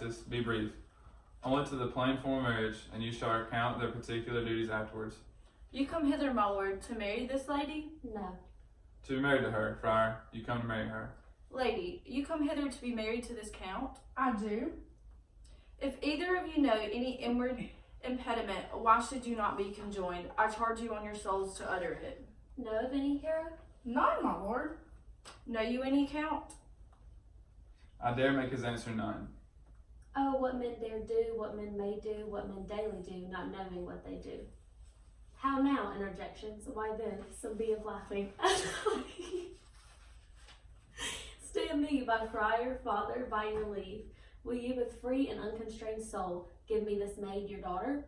Alexis, be brief. Only to the plain form of marriage, and you shall account their particular duties afterwards. You come hither, my lord, to marry this lady? No. To be married to her, friar, you come to marry her. Lady, you come hither to be married to this count? I do. If either of you know any inward impediment, why should you not be conjoined? I charge you on your souls to utter it. Know of any, hero? None, my lord. Know you any, count? I dare make his answer none. Oh, what men dare do, what men may do, what men daily do, not knowing what they do. How now, interjections? Why then, some be of laughing. Stand me, by friar, father, by your leave. Will you with free and unconstrained soul give me this maid, your daughter?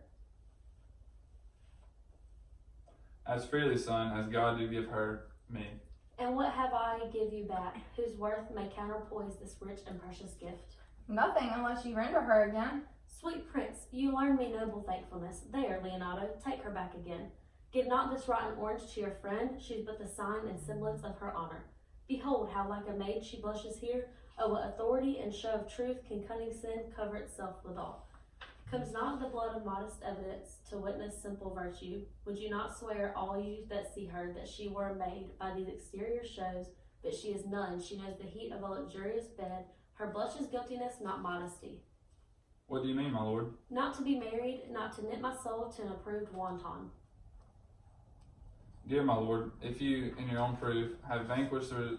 As freely, son, as God do give her, me. And what have I give you back, whose worth may counterpoise this rich and precious gift? Nothing unless you render her again. Sweet prince, you learn me noble thankfulness. There, Leonardo, take her back again. Give not this rotten orange to your friend, she's but the sign and semblance of her honor. Behold how like a maid she blushes here. Oh, what authority and show of truth can cunning sin cover itself withal? Comes not the blood of modest evidence to witness simple virtue? Would you not swear, all you that see her, that she were made by these exterior shows? But she is none, she knows the heat of a luxurious bed. Her blush is guiltiness, not modesty. What do you mean, my lord? Not to be married, not to knit my soul to an approved wanton. Dear my lord, if you, in your own proof, have vanquished the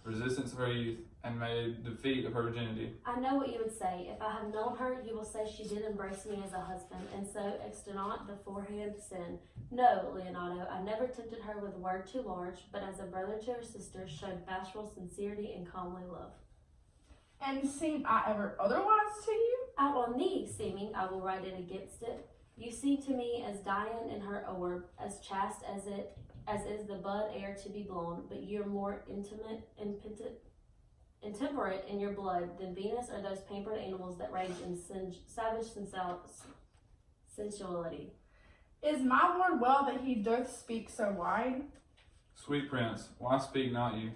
resistance of her youth, and made defeat of her virginity. I know what you would say. If I have known her, you will say she did embrace me as a husband, and so extenuate the forehand sin. No, Leonardo, I never tempted her with a word too large, but as a brother to her sister, showed bashful sincerity and comely love. And seem I ever otherwise to you? Out on thee, seeming, I will write it against it. You seem to me as Dian in her orb, as chaste as is the bud ere to be blown, but you're more intemperate in your blood than Venus or those pampered animals that rage in savage sensuality. Is my lord well that he doth speak so wide? Sweet prince, why speak not you?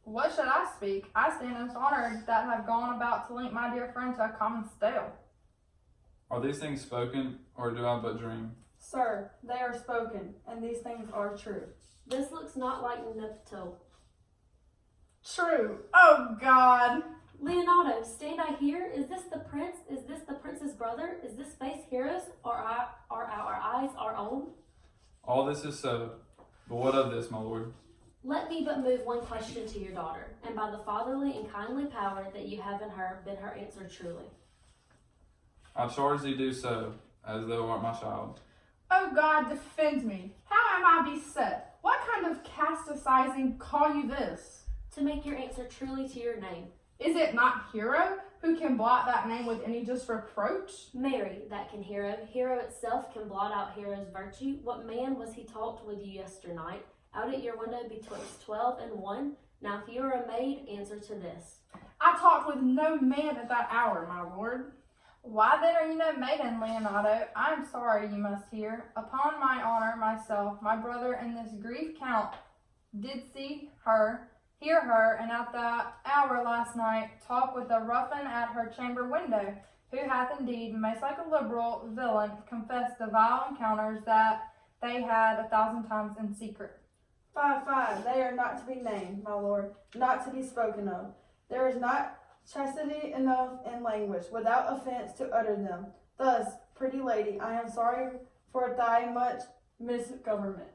What should I speak? I stand as honored that have gone about to link my dear friend to a common stale. Are these things spoken, or do I but dream? Sir, they are spoken, and these things are true. This looks not like nuptial. True. Oh God. Leonardo, stand I here? Is this the prince? Is this the prince's brother? Is this face hero's? Or are our eyes our own? All this is so, but what of this, my lord? Let me but move one question to your daughter, and by the fatherly and kindly power that you have in her, bid her answer truly. I charge thee do so, as thou art my child. Oh God, defend me. How am I beset? What kind of casticizing call you this? To make your answer truly to your name. Is it not Hero who can blot that name with any just reproach? Mary, that can hero. Hero itself can blot out hero's virtue. What man was he talked with you yesternight? Out at your window betwixt 12 and 1. Now if you are a maid, answer to this. I talked with no man at that hour, my lord. Why then are you no maiden, Leonardo? I am sorry you must hear. Upon my honor, myself, my brother, and this grief count did see her, hear her, and at that hour last night talk with a ruffian at her chamber window, who hath indeed, most like a liberal villain, confessed the vile encounters that they had 1,000 times in secret. Fie, they are not to be named, my lord, not to be spoken of. There is not chastity enough in language, without offense, to utter them. Thus, pretty lady, I am sorry for thy much misgovernment.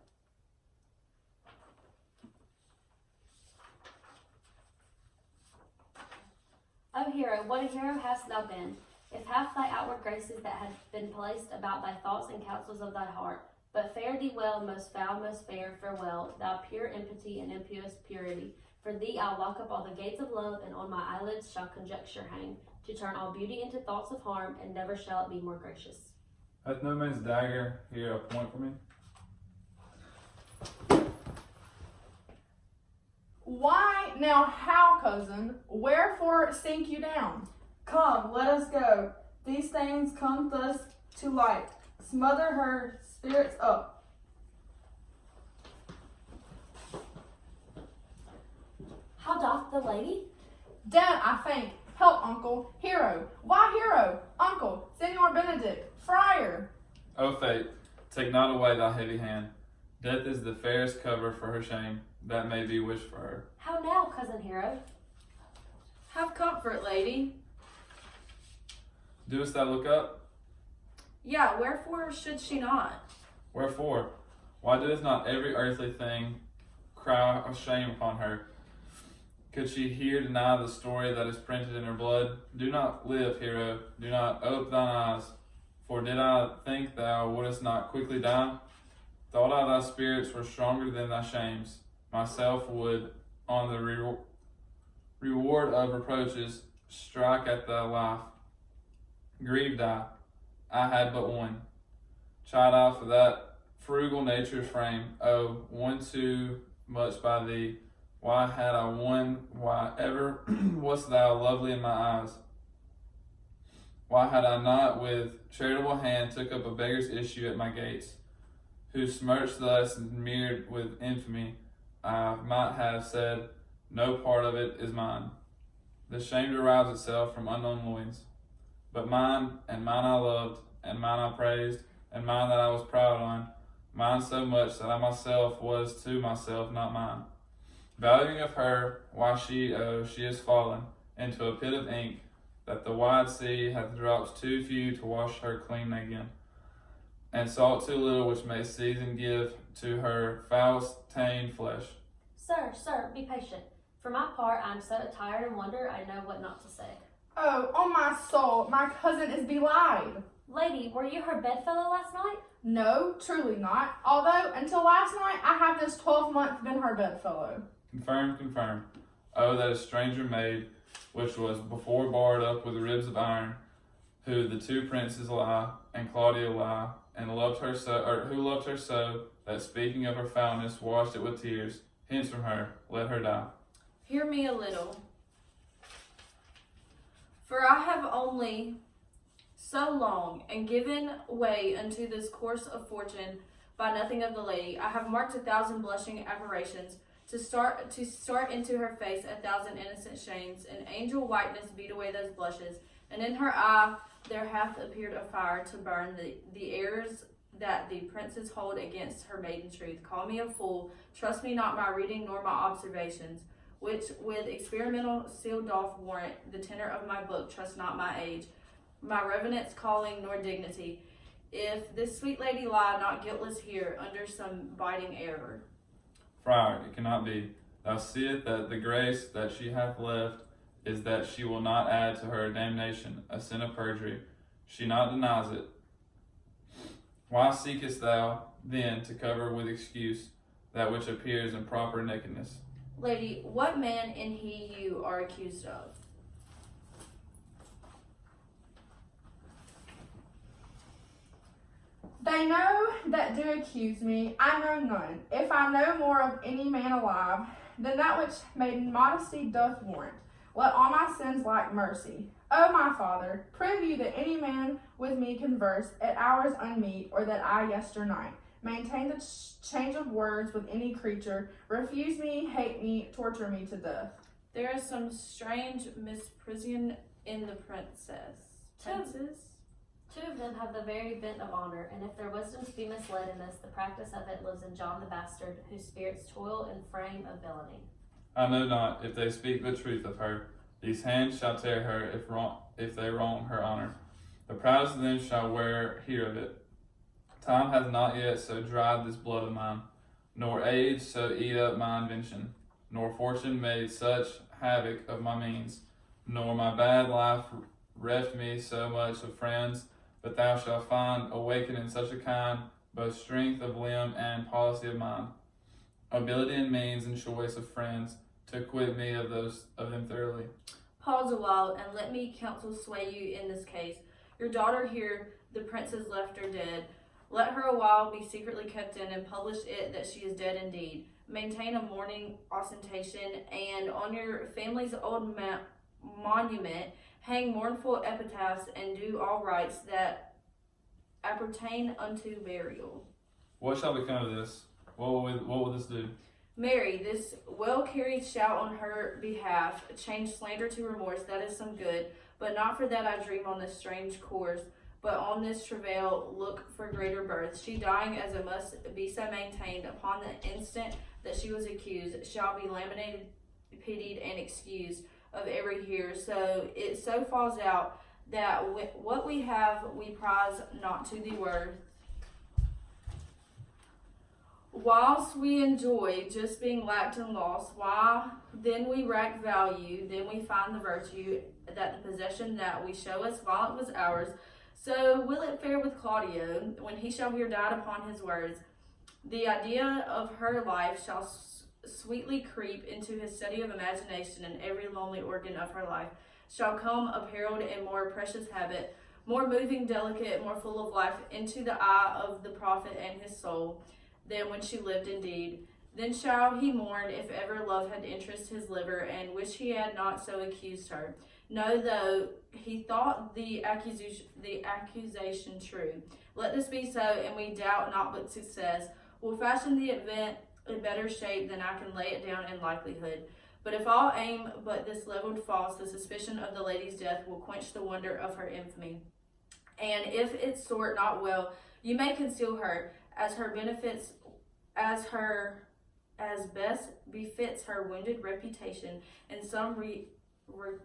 O hero, what a hero hast thou been, if half thy outward graces that had been placed about thy thoughts and counsels of thy heart. But fare thee well, most foul, most fair, farewell, thou pure impiety and impious purity. For thee I'll lock up all the gates of love, and on my eyelids shall conjecture hang, to turn all beauty into thoughts of harm, and never shall it be more gracious. Hath no man's dagger here a point for me? Why now how, cousin? Wherefore sink you down? Come, let us go. These things come thus to light. Smother her spirits up. How doth the lady? Dead, I think. Help, uncle. Hero. Why hero? Uncle. Senor Benedict. Friar. O fate, take not away thy heavy hand. Death is the fairest cover for her shame, that may be wished for her. How now, cousin Hero? Have comfort, lady. Doest thou look up? Yeah, wherefore should she not? Wherefore? Why doeth not every earthly thing cry shame upon her? Could she here deny the story that is printed in her blood? Do not live, hero. Do not ope thine eyes. For did I think thou wouldest not quickly die? Thought I thy spirits were stronger than thy shames. Myself would, on the reward of reproaches, strike at thy life. Grieved I had but one. Chid I for that frugal nature's frame. Oh, one too much by thee. Why had I one? Why ever wast thou lovely in my eyes? Why had I not with charitable hand took up a beggar's issue at my gates, who smirched thus and smeared with infamy? I might have said, no part of it is mine. The shame derives itself from unknown loins. But mine, and mine I loved, and mine I praised, and mine that I was proud on, mine so much that I myself was to myself not mine. Valuing of her, why she is fallen into a pit of ink, that the wide sea hath drops too few to wash her clean again, and salt too little which may season give to her foul-stained flesh. Sir, be patient. For my part, I am so tired and wonder I know what not to say. Oh, on my soul, my cousin is belied. Lady, were you her bedfellow last night? No, truly not. Although, until last night, I have this 12-month been her bedfellow. Confirm. Oh, that a stranger maid, which was before barred up with ribs of iron, who the two princes lie, and Claudia lie, and loved her so, or who loved her so, that speaking of her foulness, washed it with tears. Hence from her, let her die. Hear me a little. For I have only so long and given way unto this course of fortune by nothing of the lady. I have marked 1,000 blushing aberrations, to start into her face 1,000 innocent shames. An angel whiteness beat away those blushes, and in her eye there hath appeared a fire to burn the errors that the princes hold against her maiden truth. Call me a fool, trust me not my reading nor my observations, which with experimental sealed doth warrant the tenor of my book. Trust not my age, my reverence calling nor dignity, if this sweet lady lie not guiltless here under some biting error. Friar, it cannot be. Thou seest that the grace that she hath left is that she will not add to her damnation a sin of perjury. She not denies it. Why seekest thou, then, to cover with excuse that which appears in proper nakedness? Lady, what man in he you are accused of? They know that do accuse me, I know none. If I know more of any man alive than that which maiden modesty doth warrant, let all my sins lack mercy. O my father, prove you that any man with me converse at hours unmeet, or that I yesternight maintain the change of words with any creature, refuse me, hate me, torture me to death. There is some strange misprision in the princes. Two of them have the very bent of honor, and if their wisdoms be misled in this, the practice of it lives in John the Bastard, whose spirits toil in frame of villainy. I know not if they speak the truth of her. These hands shall tear her if they wrong her honor. The proudest of them shall hear of it. Time hath not yet so dried this blood of mine, nor age so eat up my invention, nor fortune made such havoc of my means, nor my bad life reft me so much of friends, but thou shalt find awakened in such a kind both strength of limb and policy of mind, ability and means and choice of friends, to acquit me of them thoroughly. Pause a while, and let me counsel sway you in this case. Your daughter here, the princess left her dead. Let her a while be secretly kept in, and publish it that she is dead indeed. Maintain a mourning ostentation, and on your family's old monument hang mournful epitaphs, and do all rites that appertain unto burial. What shall become of this? What will this do? Mary, this well-carried shout on her behalf, change slander to remorse, that is some good. But not for that I dream on this strange course, but on this travail look for greater birth. She dying as it must be so maintained, upon the instant that she was accused, shall be laminated, pitied, and excused of every hearer. So it so falls out that what we have we prize not to the worth. Whilst we enjoy just being lacked and lost, why then we rack value, then we find the virtue that the possession that we show us while it was ours. So will it fare with Claudio when he shall hear died upon his words? The idea of her life shall sweetly creep into his study of imagination, and every lonely organ of her life shall come apparelled in more precious habit, more moving, delicate, more full of life, into the eye of the prophet and his soul, than when she lived indeed. Then shall he mourn if ever love had interest his liver, and wish he had not so accused her. No, though he thought the accusation true. Let this be so, and we doubt not but success will fashion the event in better shape than I can lay it down in likelihood. But if all aim but this levelled false, the suspicion of the lady's death will quench the wonder of her infamy. And if it sort not well, you may conceal her, as best befits her wounded reputation, in some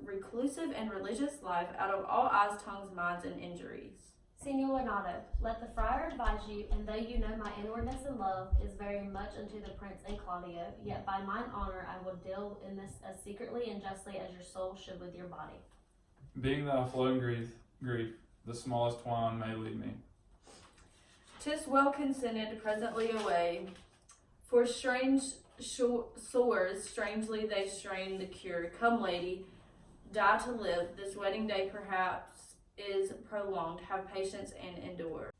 reclusive and religious life, out of all eyes, tongues, minds, and injuries. Signor Leonardo, let the friar advise you, and though you know my inwardness and love is very much unto the prince and Claudio, yet by mine honor I will deal in this as secretly and justly as your soul should with your body. Being thy flowing grief, the smallest twine may lead me. 'Tis well consented, presently away, for strange sores strangely they strain the cure. Come, lady, die to live. This wedding day perhaps is prolonged. Have patience and endure.